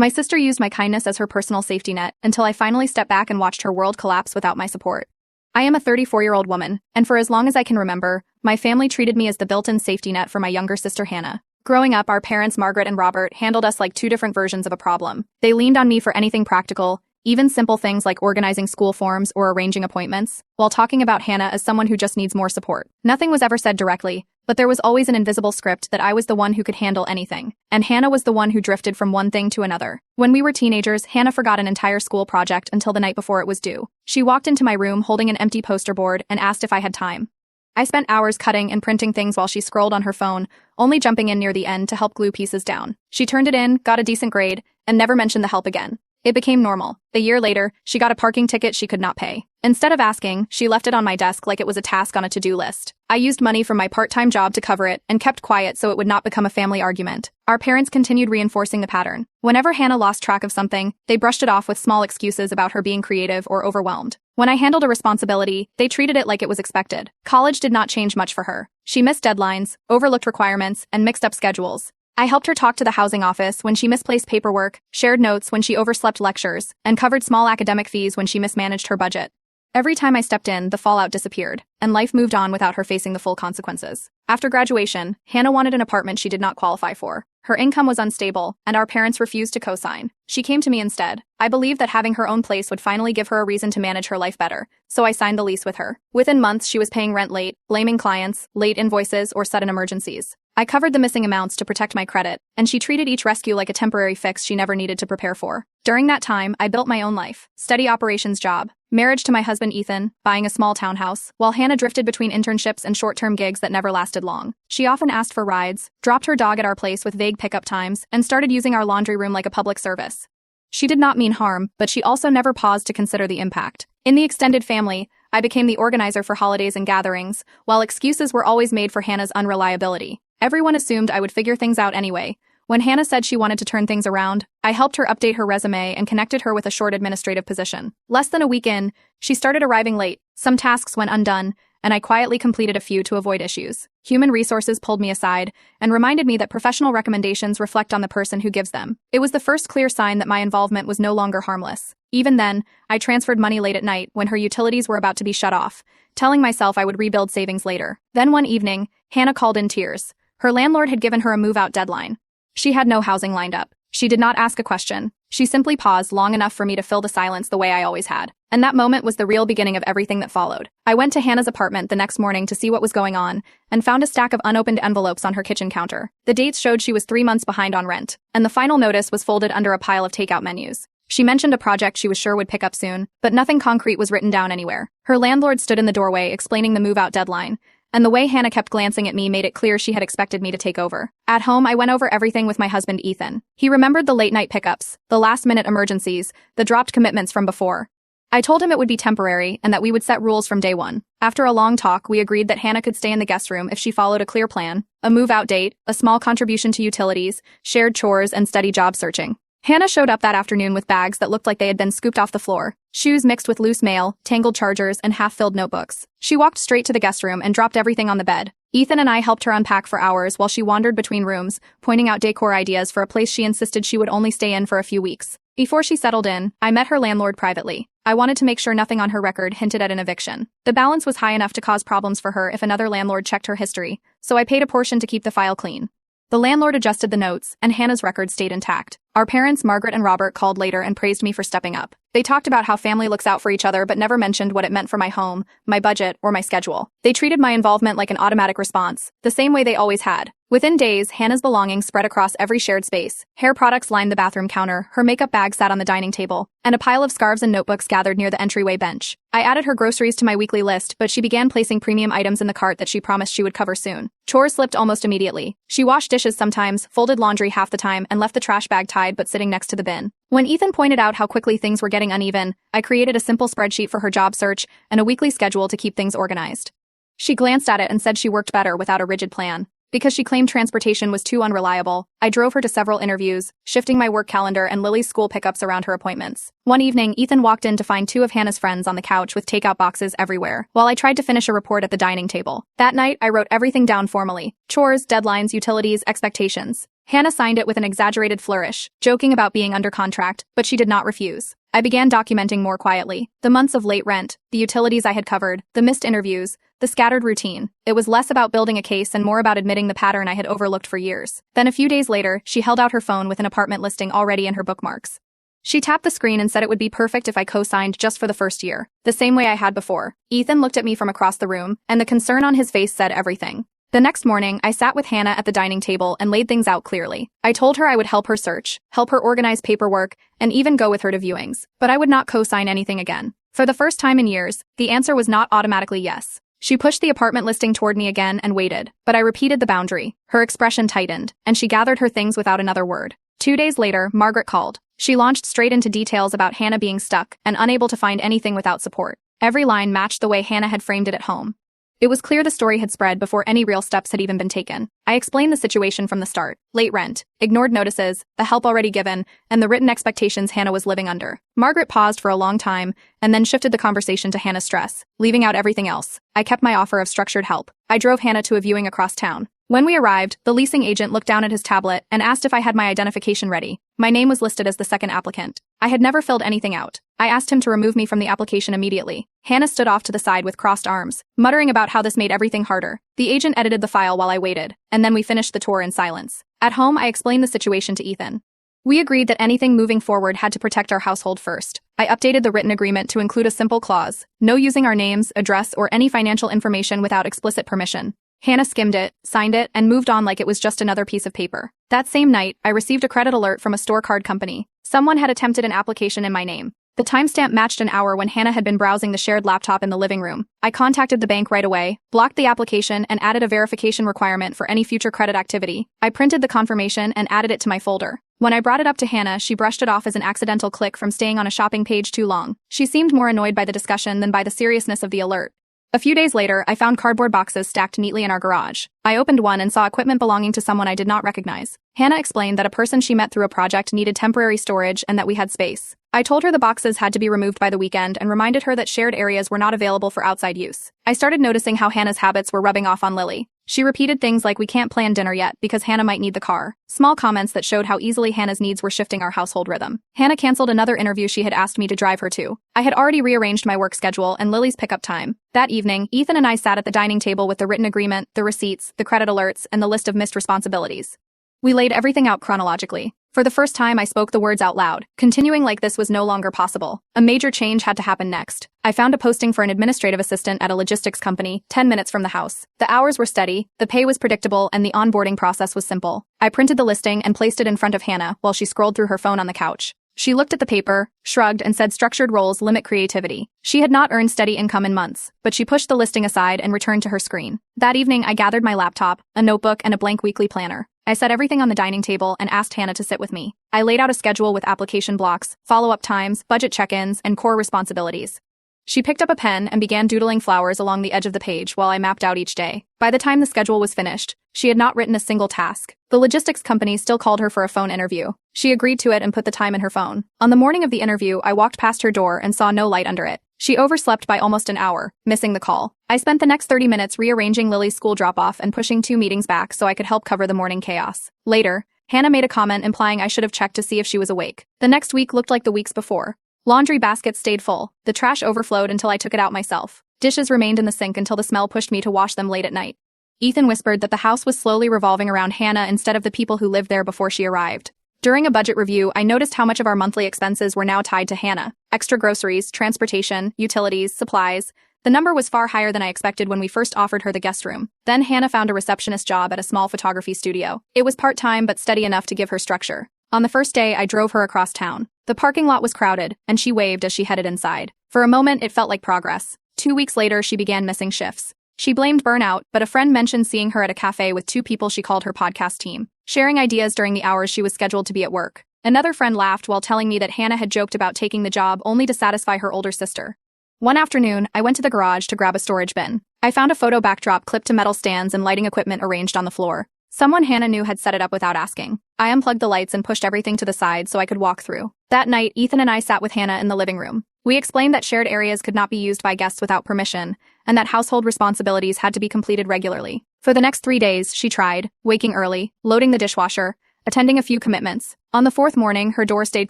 My sister used my kindness as her personal safety net until I finally stepped back and watched her world collapse without my support. I am a 34-year-old woman, and for as long as I can remember, my family treated me as the built-in safety net for my younger sister Hannah. Growing up, our parents, Margaret and Robert, handled us like two different versions of a problem. They leaned on me for anything practical, even simple things like organizing school forms or arranging appointments, while talking about Hannah as someone who just needs more support. Nothing was ever said directly, but there was always an invisible script that I was the one who could handle anything, and Hannah was the one who drifted from one thing to another. When we were teenagers, Hannah forgot an entire school project until the night before it was due. She walked into my room holding an empty poster board and asked if I had time. I spent hours cutting and printing things while she scrolled on her phone, only jumping in near the end to help glue pieces down. She turned it in, got a decent grade, and never mentioned the help again. It became normal. A year later, she got a parking ticket she could not pay. Instead of asking, she left it on my desk like it was a task on a to-do list. I used money from my part-time job to cover it and kept quiet so it would not become a family argument. Our parents continued reinforcing the pattern. Whenever Hannah lost track of something, they brushed it off with small excuses about her being creative or overwhelmed. When I handled a responsibility, they treated it like it was expected. College did not change much for her. She missed deadlines, overlooked requirements, and mixed up schedules. I helped her talk to the housing office when she misplaced paperwork, shared notes when she overslept lectures, and covered small academic fees when she mismanaged her budget. Every time I stepped in, the fallout disappeared, and life moved on without her facing the full consequences. After graduation, Hannah wanted an apartment she did not qualify for. Her income was unstable, and our parents refused to co-sign. She came to me instead. I believed that having her own place would finally give her a reason to manage her life better, so I signed the lease with her. Within months, she was paying rent late, blaming clients, late invoices, or sudden emergencies. I covered the missing amounts to protect my credit, and she treated each rescue like a temporary fix she never needed to prepare for. During that time, I built my own life. Steady operations job, marriage to my husband Ethan, buying a small townhouse, while Hannah drifted between internships and short-term gigs that never lasted long. She often asked for rides, dropped her dog at our place with vague pickup times, and started using our laundry room like a public service. She did not mean harm, but she also never paused to consider the impact. In the extended family, I became the organizer for holidays and gatherings, while excuses were always made for Hannah's unreliability. Everyone assumed I would figure things out anyway. When Hannah said she wanted to turn things around, I helped her update her resume and connected her with a short administrative position. Less than a week in, she started arriving late, some tasks went undone, and I quietly completed a few to avoid issues. Human resources pulled me aside and reminded me that professional recommendations reflect on the person who gives them. It was the first clear sign that my involvement was no longer harmless. Even then, I transferred money late at night when her utilities were about to be shut off, telling myself I would rebuild savings later. Then one evening, Hannah called in tears. Her landlord had given her a move-out deadline. She had no housing lined up. She did not ask a question. She simply paused long enough for me to fill the silence the way I always had. And that moment was the real beginning of everything that followed. I went to Hannah's apartment the next morning to see what was going on, and found a stack of unopened envelopes on her kitchen counter. The dates showed she was 3 months behind on rent, and the final notice was folded under a pile of takeout menus. She mentioned a project she was sure would pick up soon, but nothing concrete was written down anywhere. Her landlord stood in the doorway explaining the move-out deadline, and the way Hannah kept glancing at me made it clear she had expected me to take over. At home, I went over everything with my husband Ethan. He remembered the late-night pickups, the last-minute emergencies, the dropped commitments from before. I told him it would be temporary and that we would set rules from day one. After a long talk, we agreed that Hannah could stay in the guest room if she followed a clear plan, a move-out date, a small contribution to utilities, shared chores, and steady job searching. Hannah showed up that afternoon with bags that looked like they had been scooped off the floor, shoes mixed with loose mail, tangled chargers, and half-filled notebooks. She walked straight to the guest room and dropped everything on the bed. Ethan and I helped her unpack for hours while she wandered between rooms, pointing out decor ideas for a place she insisted she would only stay in for a few weeks. Before she settled in, I met her landlord privately. I wanted to make sure nothing on her record hinted at an eviction. The balance was high enough to cause problems for her if another landlord checked her history, so I paid a portion to keep the file clean. The landlord adjusted the notes, and Hannah's record stayed intact. Our parents, Margaret and Robert, called later and praised me for stepping up. They talked about how family looks out for each other but never mentioned what it meant for my home, my budget, or my schedule. They treated my involvement like an automatic response, the same way they always had. Within days, Hannah's belongings spread across every shared space. Hair products lined the bathroom counter, her makeup bag sat on the dining table, and a pile of scarves and notebooks gathered near the entryway bench. I added her groceries to my weekly list, but she began placing premium items in the cart that she promised she would cover soon. Chores slipped almost immediately. She washed dishes sometimes, folded laundry half the time, and left the trash bag tied but sitting next to the bin. When Ethan pointed out how quickly things were getting uneven, I created a simple spreadsheet for her job search and a weekly schedule to keep things organized. She glanced at it and said she worked better without a rigid plan. Because she claimed transportation was too unreliable, I drove her to several interviews, shifting my work calendar and Lily's school pickups around her appointments. One evening, Ethan walked in to find 2 of Hannah's friends on the couch with takeout boxes everywhere, while I tried to finish a report at the dining table. That night, I wrote everything down formally: chores, deadlines, utilities, expectations. Hannah signed it with an exaggerated flourish, joking about being under contract, but she did not refuse. I began documenting more quietly. The months of late rent, the utilities I had covered, the missed interviews, the scattered routine. It was less about building a case and more about admitting the pattern I had overlooked for years. Then a few days later, she held out her phone with an apartment listing already in her bookmarks. She tapped the screen and said it would be perfect if I co-signed just for the first year, the same way I had before. Ethan looked at me from across the room, and the concern on his face said everything. The next morning, I sat with Hannah at the dining table and laid things out clearly. I told her I would help her search, help her organize paperwork, and even go with her to viewings, but I would not co-sign anything again. For the first time in years, the answer was not automatically yes. She pushed the apartment listing toward me again and waited, but I repeated the boundary. Her expression tightened, and she gathered her things without another word. 2 days later, Margaret called. She launched straight into details about Hannah being stuck and unable to find anything without support. Every line matched the way Hannah had framed it at home. It was clear the story had spread before any real steps had even been taken. I explained the situation from the start. Late rent, ignored notices, the help already given, and the written expectations Hannah was living under. Margaret paused for a long time, and then shifted the conversation to Hannah's stress, leaving out everything else. I kept my offer of structured help. I drove Hannah to a viewing across town. When we arrived, the leasing agent looked down at his tablet and asked if I had my identification ready. My name was listed as the second applicant. I had never filled anything out. I asked him to remove me from the application immediately. Hannah stood off to the side with crossed arms, muttering about how this made everything harder. The agent edited the file while I waited, and then we finished the tour in silence. At home, I explained the situation to Ethan. We agreed that anything moving forward had to protect our household first. I updated the written agreement to include a simple clause: no using our names, address, or any financial information without explicit permission. Hannah skimmed it, signed it, and moved on like it was just another piece of paper. That same night, I received a credit alert from a store card company. Someone had attempted an application in my name. The timestamp matched an hour when Hannah had been browsing the shared laptop in the living room. I contacted the bank right away, blocked the application, and added a verification requirement for any future credit activity. I printed the confirmation and added it to my folder. When I brought it up to Hannah, she brushed it off as an accidental click from staying on a shopping page too long. She seemed more annoyed by the discussion than by the seriousness of the alert. A few days later, I found cardboard boxes stacked neatly in our garage. I opened one and saw equipment belonging to someone I did not recognize. Hannah explained that a person she met through a project needed temporary storage and that we had space. I told her the boxes had to be removed by the weekend and reminded her that shared areas were not available for outside use. I started noticing how Hannah's habits were rubbing off on Lily. She repeated things like, "We can't plan dinner yet because Hannah might need the car." Small comments that showed how easily Hannah's needs were shifting our household rhythm. Hannah canceled another interview she had asked me to drive her to. I had already rearranged my work schedule and Lily's pickup time. That evening, Ethan and I sat at the dining table with the written agreement, the receipts, the credit alerts, and the list of missed responsibilities. We laid everything out chronologically. For the first time, I spoke the words out loud. Continuing like this was no longer possible. A major change had to happen next. I found a posting for an administrative assistant at a logistics company, 10 minutes from the house. The hours were steady, the pay was predictable, and the onboarding process was simple. I printed the listing and placed it in front of Hannah while she scrolled through her phone on the couch. She looked at the paper, shrugged, and said structured roles limit creativity. She had not earned steady income in months, but she pushed the listing aside and returned to her screen. That evening, I gathered my laptop, a notebook, and a blank weekly planner. I set everything on the dining table and asked Hannah to sit with me. I laid out a schedule with application blocks, follow-up times, budget check-ins, and core responsibilities. She picked up a pen and began doodling flowers along the edge of the page while I mapped out each day. By the time the schedule was finished, she had not written a single task. The logistics company still called her for a phone interview. She agreed to it and put the time in her phone. On the morning of the interview, I walked past her door and saw no light under it. She overslept by almost an hour, missing the call. I spent the next 30 minutes rearranging Lily's school drop-off and pushing 2 meetings back so I could help cover the morning chaos. Later, Hannah made a comment implying I should have checked to see if she was awake. The next week looked like the weeks before. Laundry baskets stayed full. The trash overflowed until I took it out myself. Dishes remained in the sink until the smell pushed me to wash them late at night. Ethan whispered that the house was slowly revolving around Hannah instead of the people who lived there before she arrived. During a budget review, I noticed how much of our monthly expenses were now tied to Hannah. Extra groceries, transportation, utilities, supplies. The number was far higher than I expected when we first offered her the guest room. Then Hannah found a receptionist job at a small photography studio. It was part-time but steady enough to give her structure. On the first day, I drove her across town. The parking lot was crowded, and she waved as she headed inside. For a moment, it felt like progress. 2 weeks later, she began missing shifts. She blamed burnout, but a friend mentioned seeing her at a cafe with 2 people she called her podcast team, sharing ideas during the hours she was scheduled to be at work. Another friend laughed while telling me that Hannah had joked about taking the job only to satisfy her older sister. One afternoon, I went to the garage to grab a storage bin. I found a photo backdrop clipped to metal stands and lighting equipment arranged on the floor. Someone Hannah knew had set it up without asking. I unplugged the lights and pushed everything to the side so I could walk through. That night, Ethan and I sat with Hannah in the living room. We explained that shared areas could not be used by guests without permission, and that household responsibilities had to be completed regularly. For the next 3 days, she tried, waking early, loading the dishwasher, attending a few commitments. On the fourth morning, her door stayed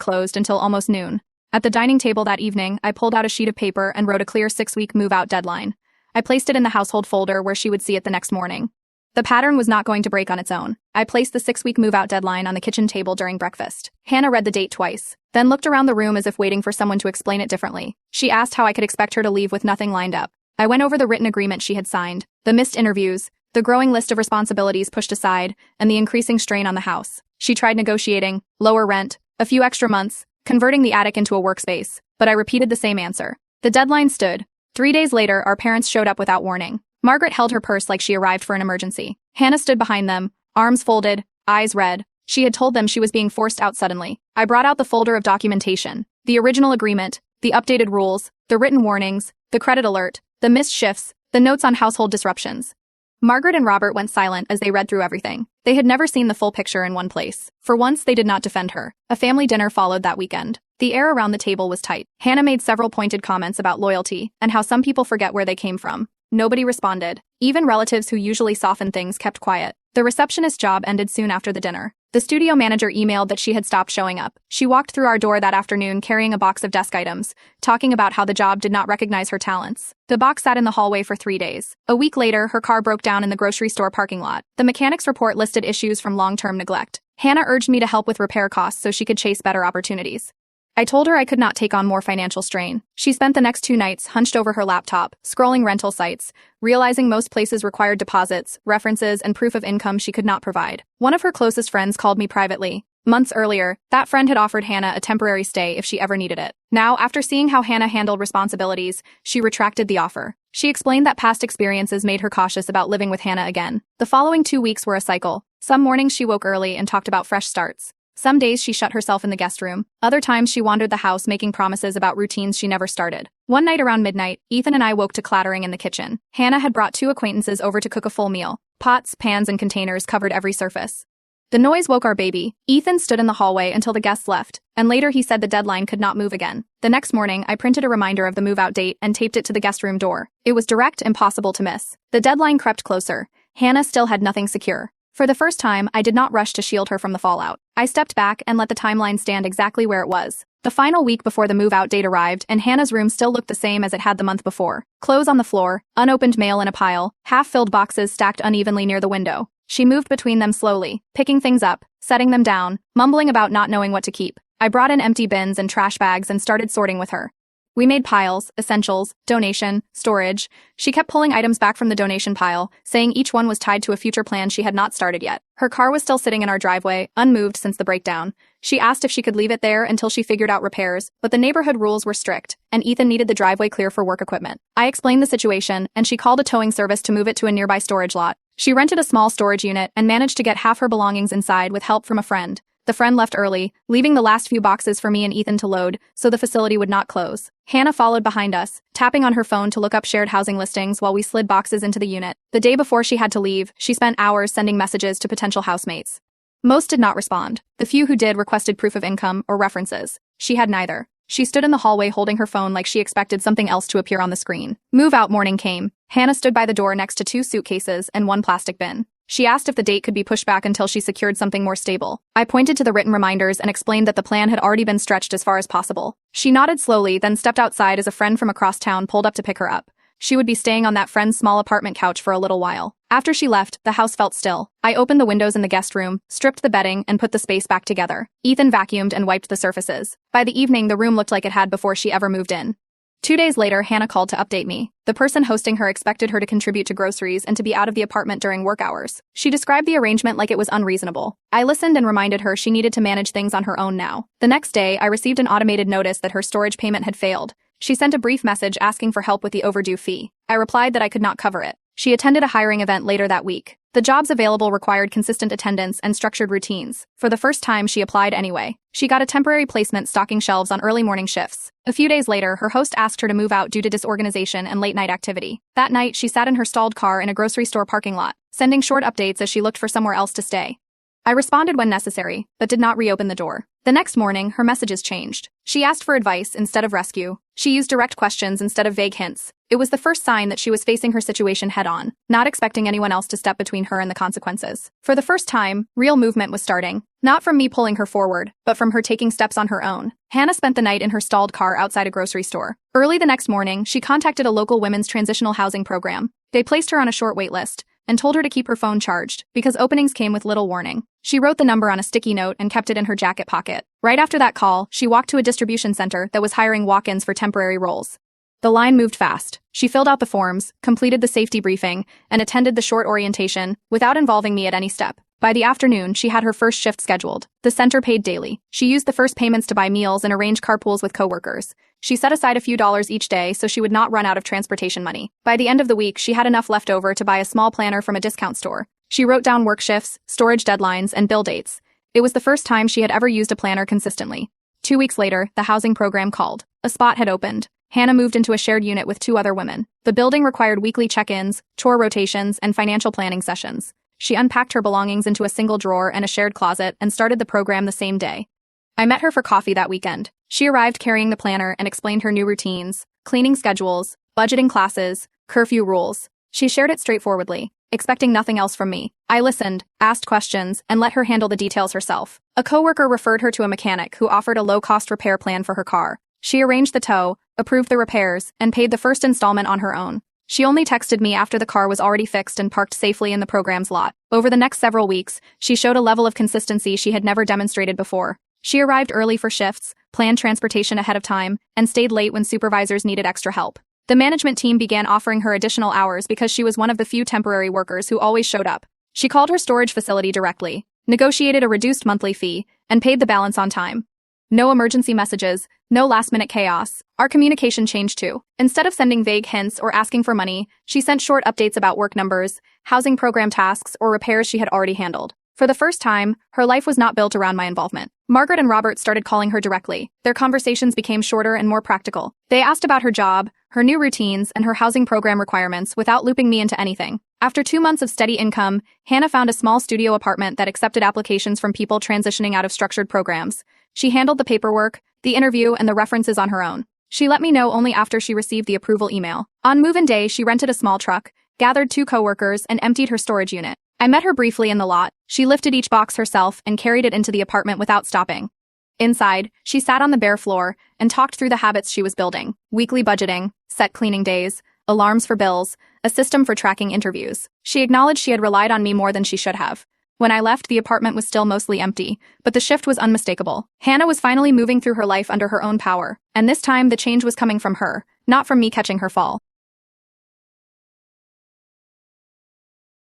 closed until almost noon. At the dining table that evening, I pulled out a sheet of paper and wrote a clear 6-week move-out deadline. I placed it in the household folder where she would see it the next morning. The pattern was not going to break on its own. I placed the 6-week move-out deadline on the kitchen table during breakfast. Hannah read the date twice, then looked around the room as if waiting for someone to explain it differently. She asked how I could expect her to leave with nothing lined up. I went over the written agreement she had signed, the missed interviews, the growing list of responsibilities pushed aside, and the increasing strain on the house. She tried negotiating, lower rent, a few extra months, converting the attic into a workspace, but I repeated the same answer. The deadline stood. 3 days later, our parents showed up without warning. Margaret held her purse like she arrived for an emergency. Hannah stood behind them, arms folded, eyes red. She had told them she was being forced out suddenly. I brought out the folder of documentation, the original agreement, the updated rules, the written warnings, the credit alert, the missed shifts, the notes on household disruptions. Margaret and Robert went silent as they read through everything. They had never seen the full picture in one place. For once, they did not defend her. A family dinner followed that weekend. The air around the table was tight. Hannah made several pointed comments about loyalty and how some people forget where they came from. Nobody responded. Even relatives who usually soften things kept quiet. The receptionist's job ended soon after the dinner. The studio manager emailed that she had stopped showing up. She walked through our door that afternoon carrying a box of desk items, talking about how the job did not recognize her talents. The box sat in the hallway for 3 days. A week later, her car broke down in the grocery store parking lot. The mechanic's report listed issues from long-term neglect. Hannah urged me to help with repair costs so she could chase better opportunities. I told her I could not take on more financial strain. She spent the next 2 nights hunched over her laptop, scrolling rental sites, realizing most places required deposits, references, and proof of income she could not provide. One of her closest friends called me privately. Months earlier, that friend had offered Hannah a temporary stay if she ever needed it. Now, after seeing how Hannah handled responsibilities, she retracted the offer. She explained that past experiences made her cautious about living with Hannah again. The following 2 weeks were a cycle. Some mornings she woke early and talked about fresh starts. Some days she shut herself in the guest room. Other times she wandered the house making promises about routines she never started. One night around midnight, Ethan and I woke to clattering in the kitchen. Hannah had brought 2 acquaintances over to cook a full meal. Pots, pans, and containers covered every surface. The noise woke our baby. Ethan stood in the hallway until the guests left, and later he said the deadline could not move again. The next morning, I printed a reminder of the move-out date and taped it to the guest room door. It was direct, impossible to miss. The deadline crept closer. Hannah still had nothing secure. For the first time, I did not rush to shield her from the fallout. I stepped back and let the timeline stand exactly where it was. The final week before the move-out date arrived, and Hannah's room still looked the same as it had the month before. Clothes on the floor, unopened mail in a pile, half-filled boxes stacked unevenly near the window. She moved between them slowly, picking things up, setting them down, mumbling about not knowing what to keep. I brought in empty bins and trash bags and started sorting with her. We made piles, essentials, donation, storage. She kept pulling items back from the donation pile, saying each one was tied to a future plan she had not started yet. Her car was still sitting in our driveway, unmoved since the breakdown. She asked if she could leave it there until she figured out repairs, but the neighborhood rules were strict, and Ethan needed the driveway clear for work equipment. I explained the situation, and she called a towing service to move it to a nearby storage lot. She rented a small storage unit and managed to get half her belongings inside with help from a friend. The friend left early, leaving the last few boxes for me and Ethan to load, so the facility would not close. Hannah followed behind us, tapping on her phone to look up shared housing listings while we slid boxes into the unit. The day before she had to leave, she spent hours sending messages to potential housemates. Most did not respond. The few who did requested proof of income or references. She had neither. She stood in the hallway holding her phone like she expected something else to appear on the screen. Move-out morning came. Hannah stood by the door next to 2 suitcases and 1 plastic bin. She asked if the date could be pushed back until she secured something more stable. I pointed to the written reminders and explained that the plan had already been stretched as far as possible. She nodded slowly, then stepped outside as a friend from across town pulled up to pick her up. She would be staying on that friend's small apartment couch for a little while. After she left, the house felt still. I opened the windows in the guest room, stripped the bedding, and put the space back together. Ethan vacuumed and wiped the surfaces. By the evening, the room looked like it had before she ever moved in. 2 days later, Hannah called to update me. The person hosting her expected her to contribute to groceries and to be out of the apartment during work hours. She described the arrangement like it was unreasonable. I listened and reminded her she needed to manage things on her own now. The next day, I received an automated notice that her storage payment had failed. She sent a brief message asking for help with the overdue fee. I replied that I could not cover it. She attended a hiring event later that week. The jobs available required consistent attendance and structured routines. For the first time, she applied anyway. She got a temporary placement stocking shelves on early morning shifts. A few days later, her host asked her to move out due to disorganization and late-night activity. That night, she sat in her stalled car in a grocery store parking lot, sending short updates as she looked for somewhere else to stay. I responded when necessary, but did not reopen the door. The next morning, her messages changed. She asked for advice instead of rescue. She used direct questions instead of vague hints. It was the first sign that she was facing her situation head-on, not expecting anyone else to step between her and the consequences. For the first time, real movement was starting. Not from me pulling her forward, but from her taking steps on her own. Hannah spent the night in her stalled car outside a grocery store. Early the next morning, she contacted a local women's transitional housing program. They placed her on a short wait list and told her to keep her phone charged because openings came with little warning. She wrote the number on a sticky note and kept it in her jacket pocket. Right after that call, she walked to a distribution center that was hiring walk-ins for temporary roles. The line moved fast. She filled out the forms, completed the safety briefing, and attended the short orientation without involving me at any step. By the afternoon, she had her first shift scheduled. The center paid daily. She used the first payments to buy meals and arrange carpools with coworkers. She set aside a few dollars each day so she would not run out of transportation money. By the end of the week, she had enough left over to buy a small planner from a discount store. She wrote down work shifts, storage deadlines, and bill dates. It was the first time she had ever used a planner consistently. 2 weeks later, the housing program called. A spot had opened. Hannah moved into a shared unit with 2 other women. The building required weekly check-ins, chore rotations, and financial planning sessions. She unpacked her belongings into a single drawer and a shared closet and started the program the same day. I met her for coffee that weekend. She arrived carrying the planner and explained her new routines, cleaning schedules, budgeting classes, curfew rules. She shared it straightforwardly, expecting nothing else from me. I listened, asked questions, and let her handle the details herself. A coworker referred her to a mechanic who offered a low-cost repair plan for her car. She arranged the tow, approved the repairs, and paid the first installment on her own. She only texted me after the car was already fixed and parked safely in the program's lot. Over the next several weeks, she showed a level of consistency she had never demonstrated before. She arrived early for shifts, planned transportation ahead of time, and stayed late when supervisors needed extra help. The management team began offering her additional hours because she was one of the few temporary workers who always showed up. She called her storage facility directly, negotiated a reduced monthly fee, and paid the balance on time. No emergency messages, no last-minute chaos. Our communication changed too. Instead of sending vague hints or asking for money, she sent short updates about work numbers, housing program tasks, or repairs she had already handled. For the first time, her life was not built around my involvement. Margaret and Robert started calling her directly. Their conversations became shorter and more practical. They asked about her job, her new routines, and her housing program requirements without looping me into anything. After 2 months of steady income, Hannah found a small studio apartment that accepted applications from people transitioning out of structured programs. She handled the paperwork, the interview, and the references on her own. She let me know only after she received the approval email. On move-in day, she rented a small truck, gathered 2 coworkers, and emptied her storage unit. I met her briefly in the lot. She lifted each box herself and carried it into the apartment without stopping. Inside, she sat on the bare floor and talked through the habits she was building: weekly budgeting, set cleaning days, alarms for bills, a system for tracking interviews. She acknowledged she had relied on me more than she should have. When I left, the apartment was still mostly empty, but the shift was unmistakable. Hannah was finally moving through her life under her own power, and this time the change was coming from her, not from me catching her fall.